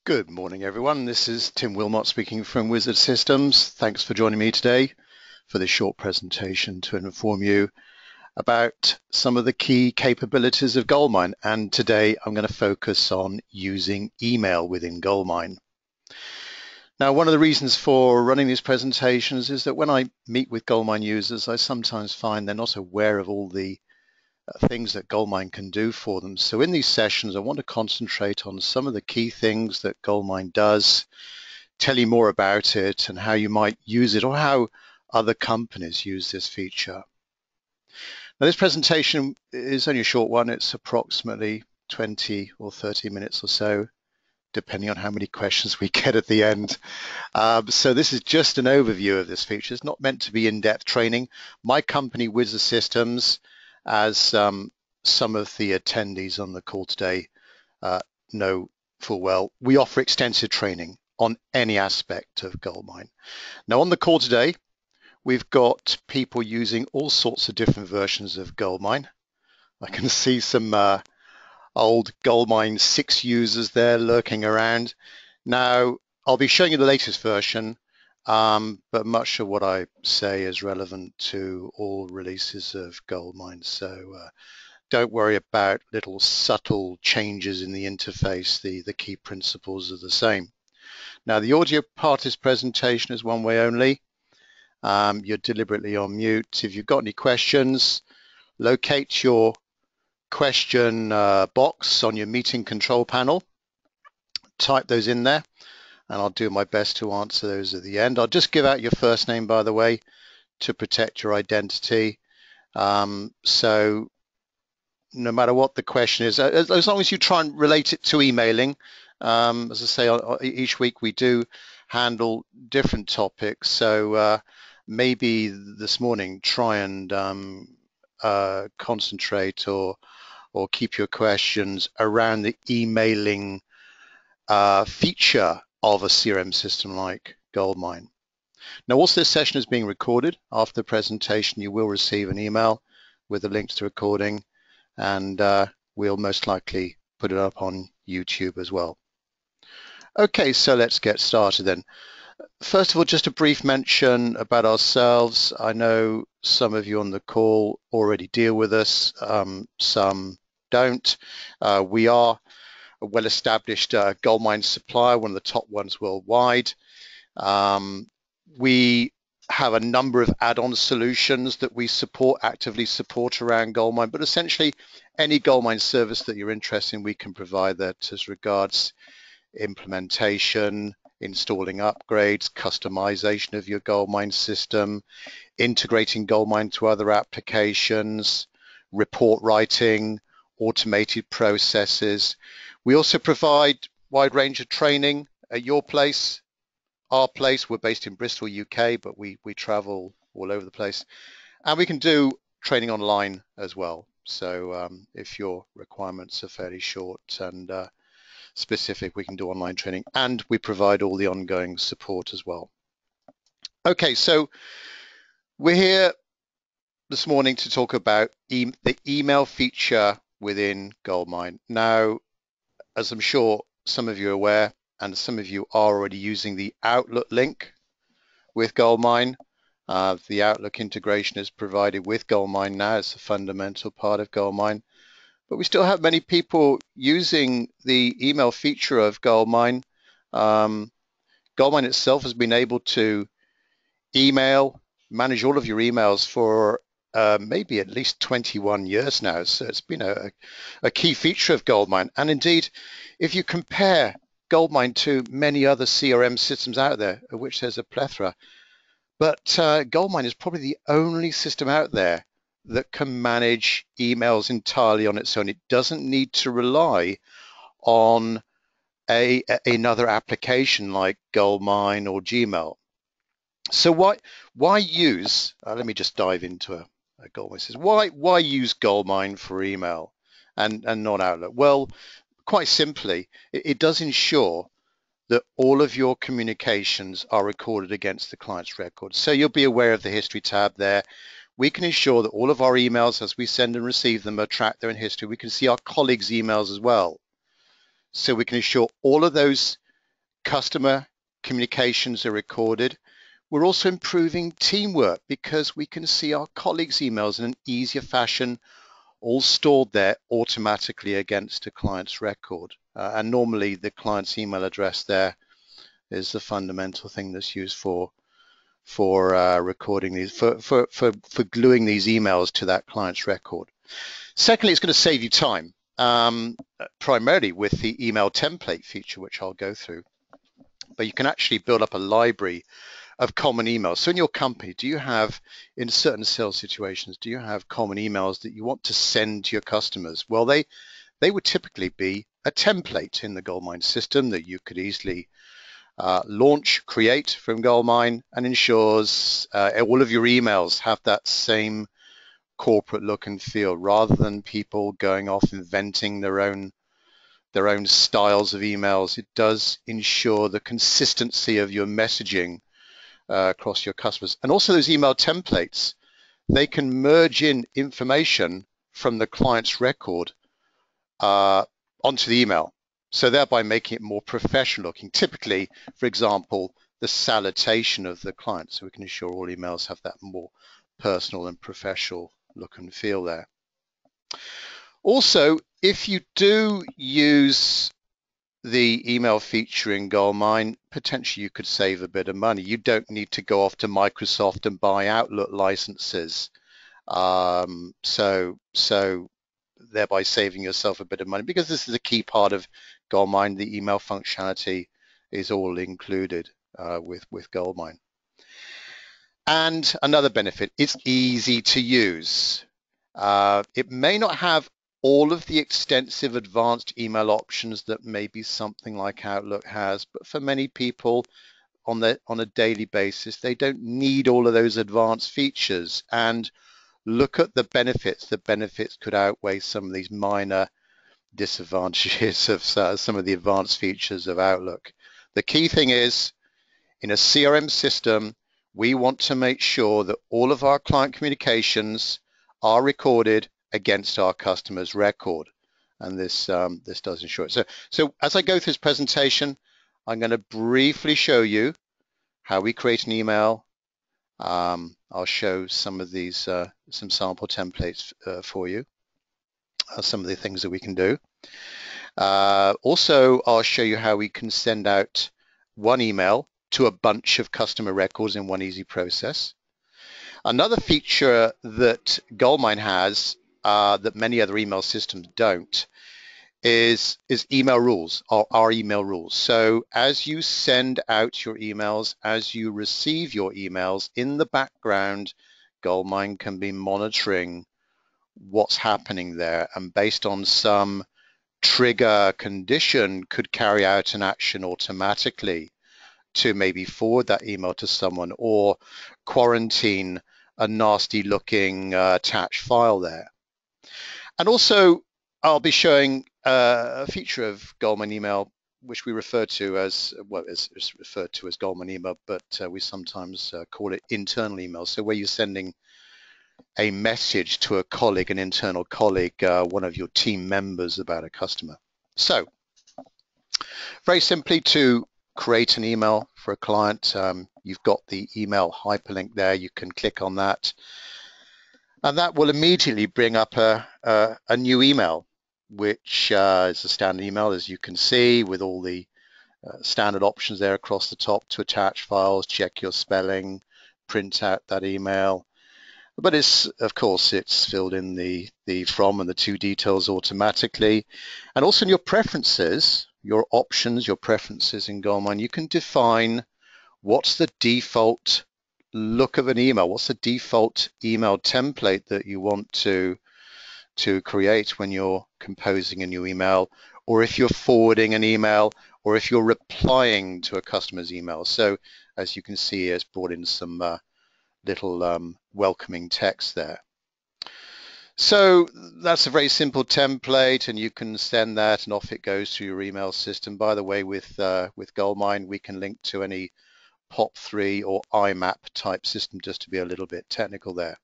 Good morning, everyone. This is Tim Wilmot speaking from Wizard Systems. Thanks for joining me today for this short presentation to inform you about some of the key capabilities of GoldMine. And today I'm going to focus on using email within GoldMine. Now, one of the reasons for running these presentations is that when I meet with GoldMine users, I sometimes find they're not aware of all the things that GoldMine can do for them. So in these sessions, I want to concentrate on some of the key things that GoldMine does, tell you more about it and how you might use it or how other companies use this feature. Now, this presentation is only a short one. It's approximately 20 or 30 minutes or so, depending on how many questions we get at the end. So this is just an overview of this feature. It's not meant to be in-depth training. My company, Wizard Systems, as some of the attendees on the call today know full well, we offer extensive training on any aspect of GoldMine. Now, on the call today, we've got people using all sorts of different versions of GoldMine. I can see some old GoldMine 6 users there lurking around. Now, I'll be showing you the latest version, but much of what I say is relevant to all releases of GoldMine. So don't worry about little subtle changes in the interface. The key principles are the same. Now, the audio part of this presentation is one way only. You're deliberately on mute. If you've got any questions, locate your question box on your meeting control panel. Type those in there, and I'll do my best to answer those at the end. I'll just give out your first name, by the way, to protect your identity. So no matter what the question is, as long as you try and relate it to emailing, as I say, each week we do handle different topics. So maybe this morning try and concentrate or keep your questions around the emailing feature of a CRM system like GoldMine. Now, also this session is being recorded. After the presentation, you will receive an email with a link to the recording, and we'll most likely put it up on YouTube as well. Okay, so let's get started then. First of all, just a brief mention about ourselves. I know some of you on the call already deal with us, some don't. We are a well-established GoldMine supplier, one of the top ones worldwide. We have a number of add-on solutions that we actively support around GoldMine, but essentially any GoldMine service that you're interested in, we can provide that as regards implementation, installing upgrades, customization of your GoldMine system, integrating GoldMine to other applications, report writing, automated processes. We also provide a wide range of training at your place, our place. We're based in Bristol, UK, but we travel all over the place. And we can do training online as well. So if your requirements are fairly short and specific, we can do online training, and we provide all the ongoing support as well. Okay, so we're here this morning to talk about the email feature within GoldMine. Now, as I'm sure some of you are aware, and some of you are already using the Outlook link with GoldMine. The Outlook integration is provided with GoldMine now. It's a fundamental part of GoldMine. But we still have many people using the email feature of GoldMine. GoldMine itself has been able to manage all of your emails for maybe at least 21 years now. So it's been a key feature of GoldMine. And indeed, if you compare GoldMine to many other CRM systems out there, of which there's a plethora, but GoldMine is probably the only system out there that can manage emails entirely on its own. It doesn't need to rely on another application like GoldMine or Gmail. So why use, let me just dive into a GoldMine system. Why use GoldMine for email and not Outlook? Well, quite simply, it does ensure that all of your communications are recorded against the client's records. So you'll be aware of the history tab there. We can ensure that all of our emails, as we send and receive them, are tracked there in history. We can see our colleagues' emails as well. So we can ensure all of those Customer communications are recorded. We're also improving teamwork because we can see our colleagues' emails in an easier fashion, all stored there automatically against a client's record. And normally the client's email address there is the fundamental thing that's used for recording these, for gluing these emails to that client's record. Secondly, it's going to save you time, primarily with the email template feature, which I'll go through. But you can actually build up a library of common emails. So in your company, do you have, in certain sales situations, do you have common emails that you want to send to your customers? Well, they would typically be a template in the GoldMine system that you could easily launch, create from GoldMine, and ensures all of your emails have that same corporate look and feel, rather than people going off inventing their own styles of emails. It does ensure the consistency of your messaging across your customers. And also those email templates, they can merge in information from the client's record onto the email, so thereby making it more professional looking. Typically, for example, the salutation of the client, so we can ensure all emails have that more personal and professional look and feel there. Also, if you do use the email feature in GoldMine, potentially you could save a bit of money. You don't need to go off to Microsoft and buy Outlook licenses, so thereby saving yourself a bit of money, because this is a key part of GoldMine. The email functionality is all included with GoldMine. And another benefit, it's easy to use. It may not have all of the extensive advanced email options that maybe something like Outlook has, but for many people on a daily basis, they don't need all of those advanced features. And look at the benefits. The benefits could outweigh some of these minor disadvantages of some of the advanced features of Outlook. The key thing is, in a CRM system, we want to make sure that all of our client communications are recorded against our customer's record, and this does ensure it. So as I go through this presentation, I'm going to briefly show you how we create an email. I'll show some of these some sample templates for you, some of the things that we can do. Also, I'll show you how we can send out one email to a bunch of customer records in one easy process. Another feature that GoldMine has that many other email systems don't is email rules, or our email rules. So as you send out your emails, as you receive your emails, in the background, GoldMine can be monitoring what's happening there, and based on some trigger condition could carry out an action automatically to maybe forward that email to someone, or quarantine a nasty looking attached file there. And also, I'll be showing a feature of GoldMine email, which we refer to as, well, it's referred to as GoldMine email, but we sometimes call it internal email. So where you're sending a message to a colleague, an internal colleague, one of your team members, about a customer. So very simply, to create an email for a client, you've got the email hyperlink there. You can click on that, and that will immediately bring up a new email, which is a standard email, as you can see, with all the standard options there across the top to attach files, check your spelling, print out that email. But it's, of course, it's filled in the from and the to details automatically. And also in your preferences, your options, your preferences in GoldMine, you can define what's the default look of an email, what's the default email template that you want to create when you're composing a new email, or if you're forwarding an email, or if you're replying to a customer's email. So as you can see, it's brought in some little welcoming text there. So that's a very simple template, and you can send that and off it goes to your email system. By the way, with GoldMine, we can link to any POP3 or IMAP type system, just to be a little bit technical there.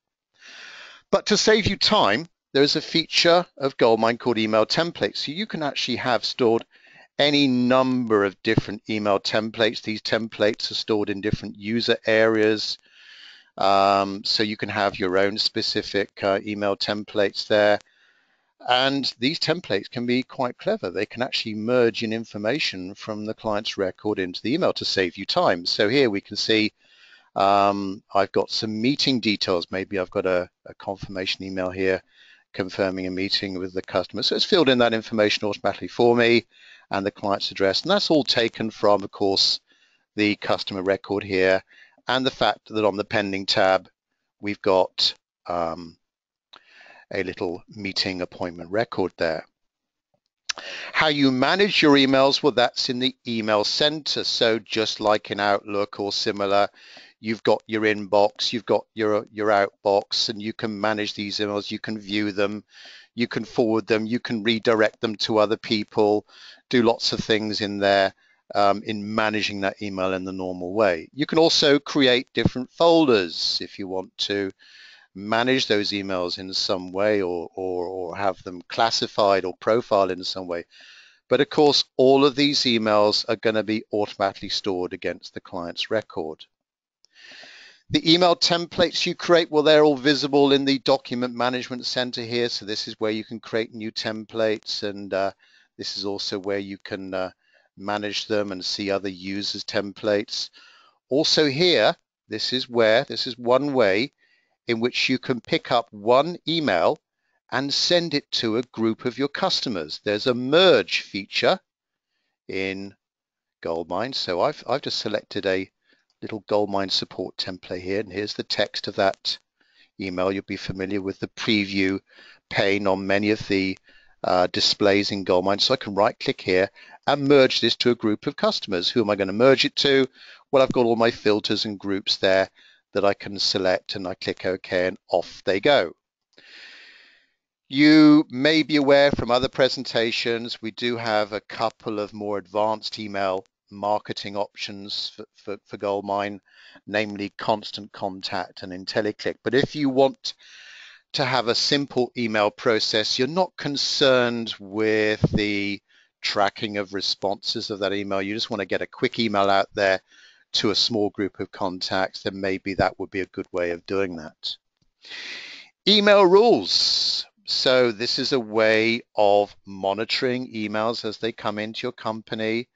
But to save you time, there is a feature of GoldMine called email templates. So you can actually have stored any number of different email templates. These templates are stored in different user areas. So you can have your own specific email templates there. And these templates can be quite clever. They can actually merge in information from the client's record into the email to save you time. So here we can see I've got some meeting details. Maybe I've got a confirmation email here confirming a meeting with the customer. So it's filled in that information automatically for me and the client's address. And that's all taken from, of course, the customer record here, and the fact that on the pending tab, we've got a little meeting appointment record there. How you manage your emails, well, that's in the email center. So just like in Outlook or similar, you've got your inbox, you've got your outbox, and you can manage these emails, you can view them, you can forward them, you can redirect them to other people, do lots of things in there in managing that email in the normal way. You can also create different folders if you want to manage those emails in some way, or have them classified or profiled in some way. But of course, all of these emails are going to be automatically stored against the client's record. The email templates you create, well, they're all visible in the document management center here. So this is where you can create new templates, and this is also where you can manage them and see other users' templates. Also here, this is one way in which you can pick up one email and send it to a group of your customers. There's a merge feature in GoldMine. So I've just selected a little GoldMine support template here, and here's the text of that email. You'll be familiar with the preview pane on many of the displays in GoldMine. So I can right click here and merge this to a group of customers. Who am I going to merge it to? Well, I've got all my filters and groups there that I can select, and I click OK, and off they go. You may be aware from other presentations, we do have a couple of more advanced email marketing options for GoldMine, namely Constant Contact and IntelliClick. But if you want to have a simple email process, you're not concerned with the tracking of responses of that email, you just want to get a quick email out there to a small group of contacts, then maybe that would be a good way of doing that. Email rules. So this is a way of monitoring emails as they come into your company,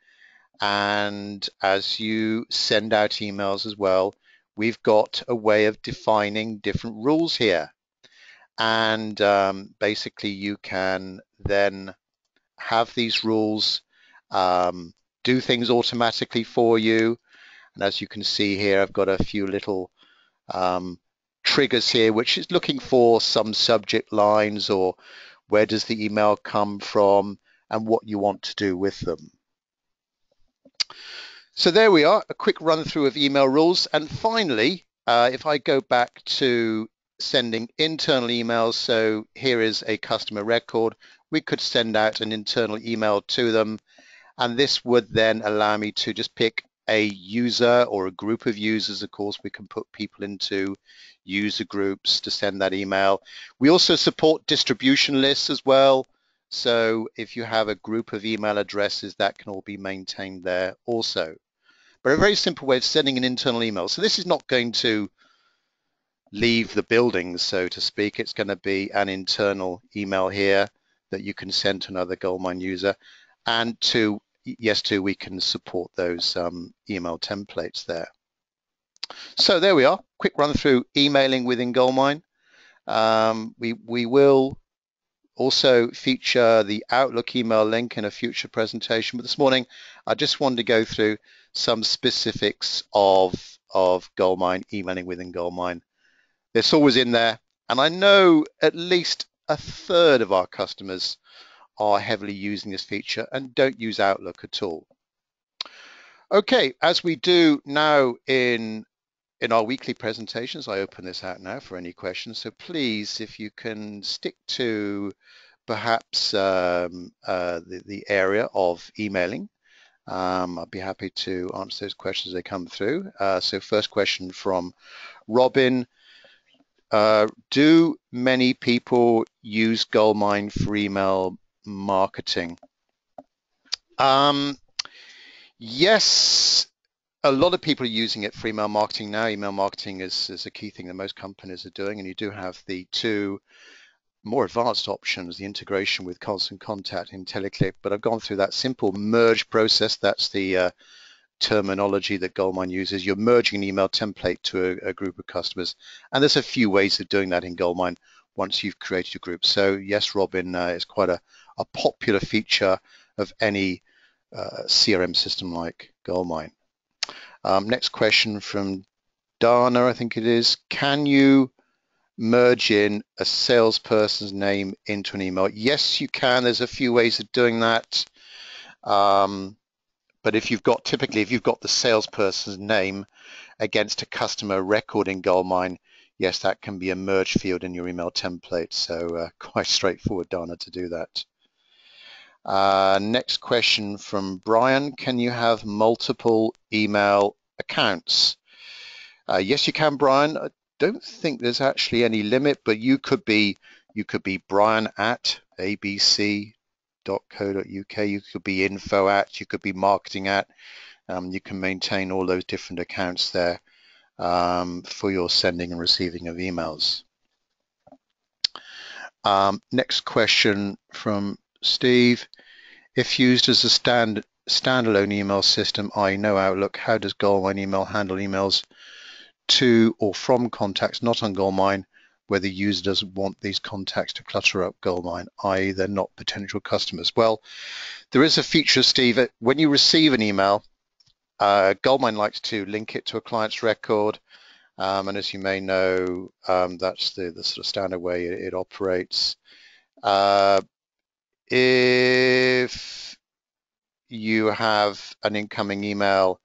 and as you send out emails as well. We've got a way of defining different rules here, and basically you can then have these rules do things automatically for you. And as you can see here, I've got a few little triggers here, which is looking for some subject lines, or where does the email come from, and what you want to do with them. So there we are, a quick run through of email rules. And finally, if I go back to sending internal emails, so here is a customer record, we could send out an internal email to them, and this would then allow me to just pick a user or a group of users. Of course, we can put people into user groups to send that email. We also support distribution lists as well. So if you have a group of email addresses, that can all be maintained there also. But a very simple way of sending an internal email. So this is not going to leave the building, so to speak. It's going to be an internal email here that you can send to another GoldMine user. And we can support those email templates there. So there we are, quick run through emailing within GoldMine. We will also feature the Outlook email link in a future presentation, but this morning I just wanted to go through some specifics of GoldMine, emailing within GoldMine. It's always in there, and I know at least a third of our customers are heavily using this feature and don't use Outlook at all. Okay, as we do now in our weekly presentations, I open this out now for any questions. So please, if you can stick to perhaps the area of emailing, I'd be happy to answer those questions as they come through. So first question from Robin. Do many people use GoldMine for email marketing? Um, yes, a lot of people are using it for email marketing now. Email marketing is a key thing that most companies are doing, and you do have the two more advanced options, the integration with Constant Contact and IntelliClick, but I've gone through that simple merge process. That's the terminology that GoldMine uses. You're merging an email template to a group of customers, and there's a few ways of doing that in GoldMine once you've created a group. So yes, Robin, is quite a popular feature of any CRM system like GoldMine. Next question from Dana, I think it is. Can you merge in a salesperson's name into an email? Yes, you can. There's a few ways of doing that. But if you've got the salesperson's name against a customer record in GoldMine, yes, that can be a merge field in your email template. So quite straightforward, Dana, to do that. Next question from Brian. Can you have multiple email accounts? Yes, you can, Brian. I don't think there's actually any limit, but you could be Brian at abc.co.uk. You could be info at, you could be marketing at. You can maintain all those different accounts there for your sending and receiving of emails. Next question from Steve. If used as a standalone email system, i.e. no Outlook, how does GoldMine email handle emails to or from contacts not on GoldMine where the user doesn't want these contacts to clutter up GoldMine, i.e. they're not potential customers? Well, there is a feature, Steve, when you receive an email, GoldMine likes to link it to a client's record, and as you may know, that's the sort of standard way it operates. If you have an incoming email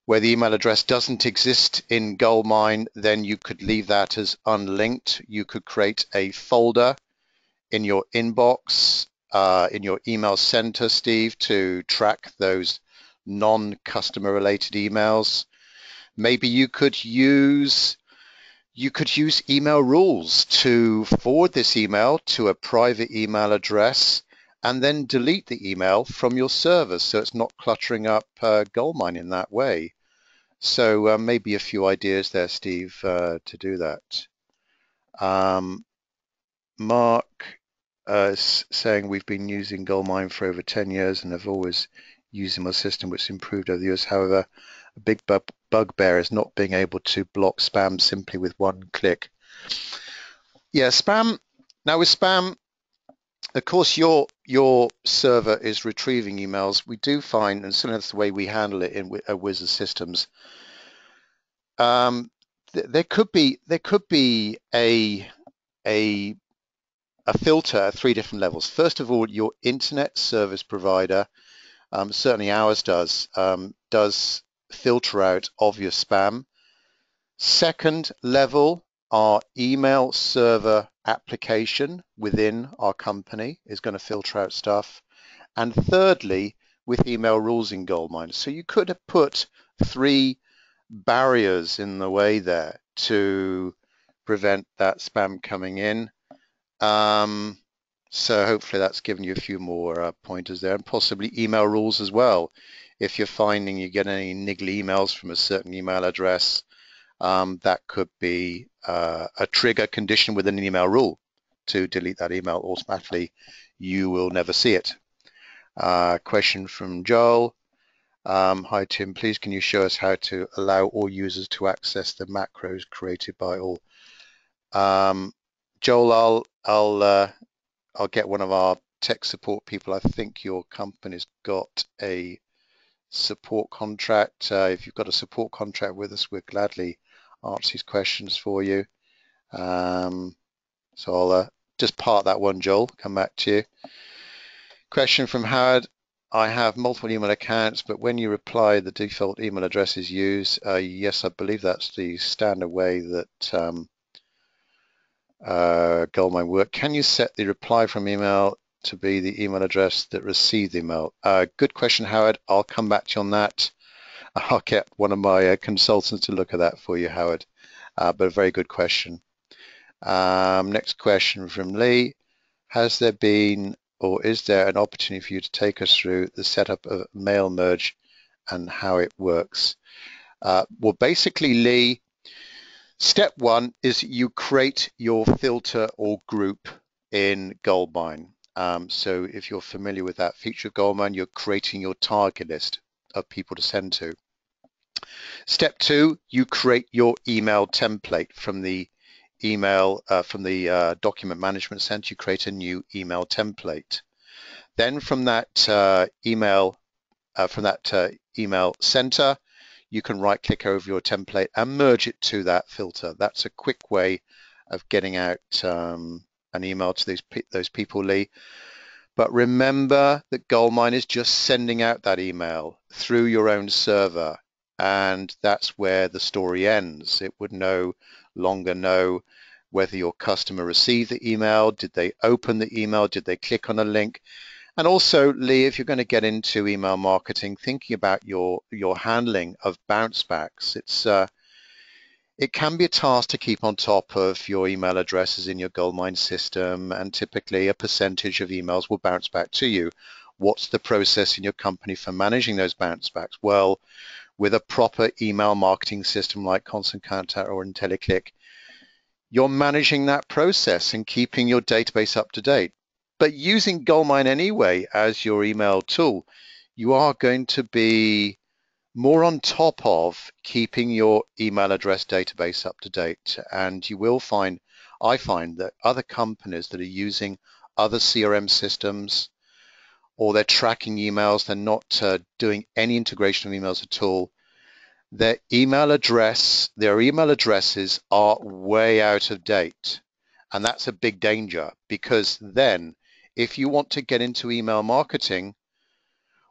where the email address doesn't exist in GoldMine, then you could leave that as unlinked. You could create a folder in your inbox, in your email center, Steve, to track those non-customer related emails. Maybe you could use email rules to forward this email to a private email address and then delete the email from your server so it's not cluttering up GoldMine in that way. So maybe a few ideas there, Steve, to do that. Mark is saying we've been using GoldMine for over 10 years and have always used my system, which improved over the years. However, a big bugbear is not being able to block spam simply with one click. Yeah, spam. Now with spam, of course, your server is retrieving emails. We do find, and certainly that's the way we handle it in Wizard Systems. There could be a filter at 3 different levels. First of all, your internet service provider, certainly ours does filter out obvious spam. Second level, our email server application within our company is going to filter out stuff. And thirdly, with email rules in GoldMine. So you could have put 3 barriers in the way there to prevent that spam coming in. So hopefully that's given you a few more pointers there, and possibly email rules as well. If you're finding you get any niggly emails from a certain email address, that could be a trigger condition within an email rule to delete that email automatically. You will never see it. Question from Joel. Hi Tim, please can you show us how to allow all users to access the macros created by all? Joel, I'll get one of our tech support people. I think your company's got a support contract. If you've got a support contract with us, we'll gladly answer these questions for you. So I'll just park that one, Joel, come back to you. Question from Howard. I have multiple email accounts, but when you reply, the default email address is used. Yes, I believe that's the standard way that GoldMine work. Can you set the reply from email to be the email address that received the email? Good question, Howard. I'll come back to you on that. I'll get one of my consultants to look at that for you, Howard. But a very good question. Next question from Lee. Has there been or is there an opportunity for you to take us through the setup of mail merge and how it works? Well, basically, Lee, step one is you create your filter or group in GoldMine. So if you're familiar with that feature of GoldMine, you're creating your target list of people to send to. Step two, you create your email template from the document management center. You create a new email template. Then from that email center, you can right-click over your template and merge it to that filter. That's a quick way of getting out an email to those people, Lee. But remember that GoldMine is just sending out that email through your own server, and that's where the story ends. It would no longer know whether your customer received the email, did they open the email, did they click on a link. And also, Lee, if you're going to get into email marketing, thinking about your handling of bounce backs, it can be a task to keep on top of your email addresses in your GoldMine system, and typically a percentage of emails will bounce back to you. What's the process in your company for managing those bounce backs? Well, with a proper email marketing system like Constant Contact or IntelliClick, you're managing that process and keeping your database up to date. But using GoldMine anyway as your email tool, you are going to be more on top of keeping your email address database up to date. And you will find, I find that other companies that are using other CRM systems, or they're tracking emails, they're not doing any integration of emails at all, their email addresses are way out of date. And that's a big danger, because then if you want to get into email marketing,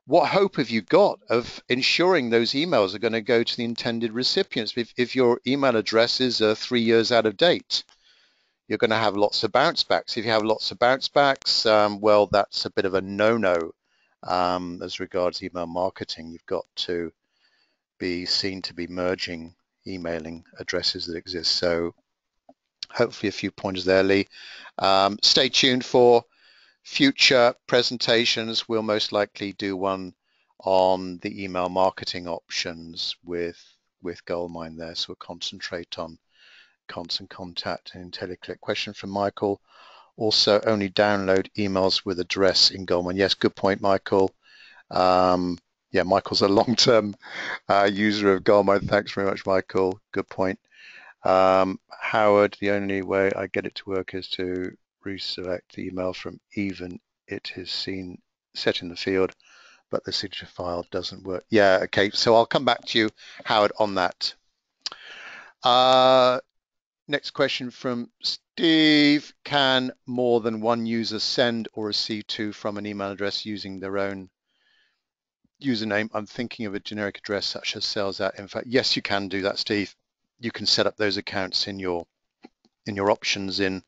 what hope have you got of ensuring those emails are going to go to the intended recipients? If your email addresses are 3 years out of date, you're going to have lots of bounce backs. If you have lots of bounce backs, well, that's a bit of a no-no as regards email marketing. You've got to be seen to be merging emailing addresses that exist. So hopefully a few pointers there, Lee. Stay tuned for future presentations. We'll most likely do one on the email marketing options with GoldMine there. So we'll concentrate on Constant Contact and IntelliClick. Question from Michael. Also, only download emails with address in GoldMine. Yes, good point, Michael. Yeah, Michael's a long-term user of GoldMine. Thanks very much, Michael. Good point. Howard, the only way I get it to work is to reselect the email from even it is set in the field, but the signature file doesn't work. Yeah, okay, so I'll come back to you, Howard, on that. Next question from Steve. Can more than one user send or receive to from an email address using their own username? I'm thinking of a generic address such as sales@info. Yes, you can do that, Steve. You can set up those accounts in your options in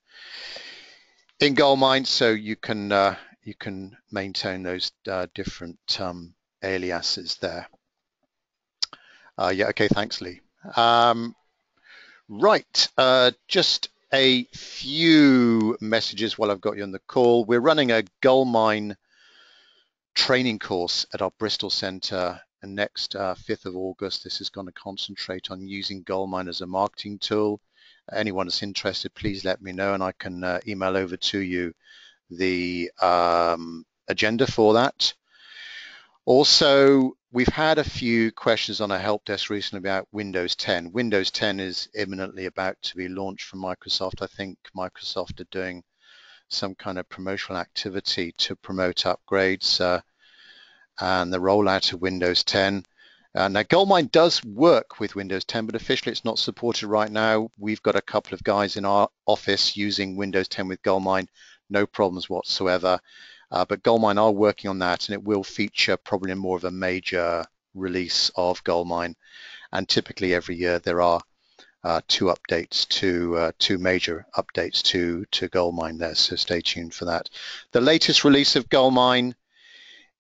GoldMine, so you can maintain those different aliases there. Yeah, okay, thanks, Lee. Right, just a few messages while I've got you on the call. We're running a GoldMine training course at our Bristol Centre, and next 5th of August, this is going to concentrate on using GoldMine as a marketing tool. Anyone that's interested, please let me know, and I can email over to you the agenda for that. Also, we've had a few questions on our help desk recently about Windows 10. Windows 10 is imminently about to be launched from Microsoft. I think Microsoft are doing some kind of promotional activity to promote upgrades and the rollout of Windows 10. Now, GoldMine does work with Windows 10, but officially it's not supported right now. We've got a couple of guys in our office using Windows 10 with GoldMine, no problems whatsoever. But GoldMine are working on that, and it will feature probably more of a major release of GoldMine. And typically every year there are two major updates to GoldMine there, so stay tuned for that. The latest release of GoldMine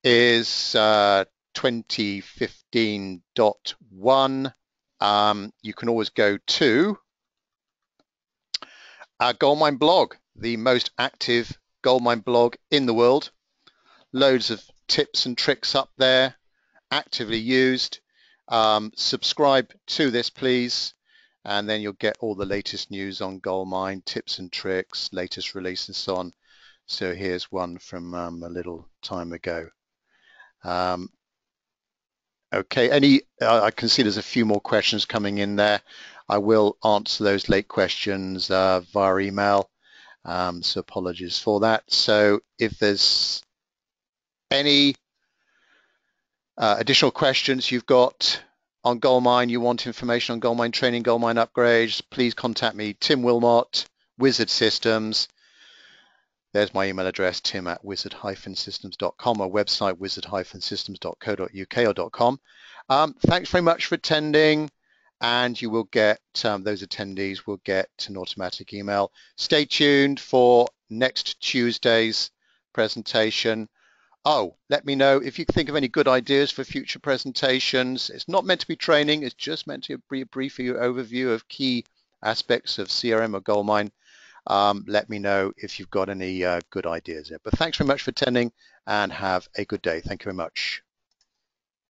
is 2015.1. You can always go to our GoldMine blog, the most active GoldMine blog in the world. Loads of tips and tricks up there, actively used. Subscribe to this, please, and then you'll get all the latest news on GoldMine, tips and tricks, latest release and so on. So here's one from a little time ago. Okay, I can see there's a few more questions coming in there. I will answer those late questions via email, so apologies for that. So if there's any additional questions you've got on GoldMine, you want information on GoldMine training, GoldMine upgrades, please contact me, Tim Wilmot, Wizard Systems. There's my email address, tim@wizard-systems.com, or website wizard-systems.co.uk or .com. Thanks very much for attending, and you will get, those attendees will get an automatic email. Stay tuned for next Tuesday's presentation. Oh, let me know if you think of any good ideas for future presentations. It's not meant to be training, it's just meant to be a brief overview of key aspects of CRM or GoldMine. Let me know if you've got any good ideas there. But thanks very much for attending, and have a good day. Thank you very much.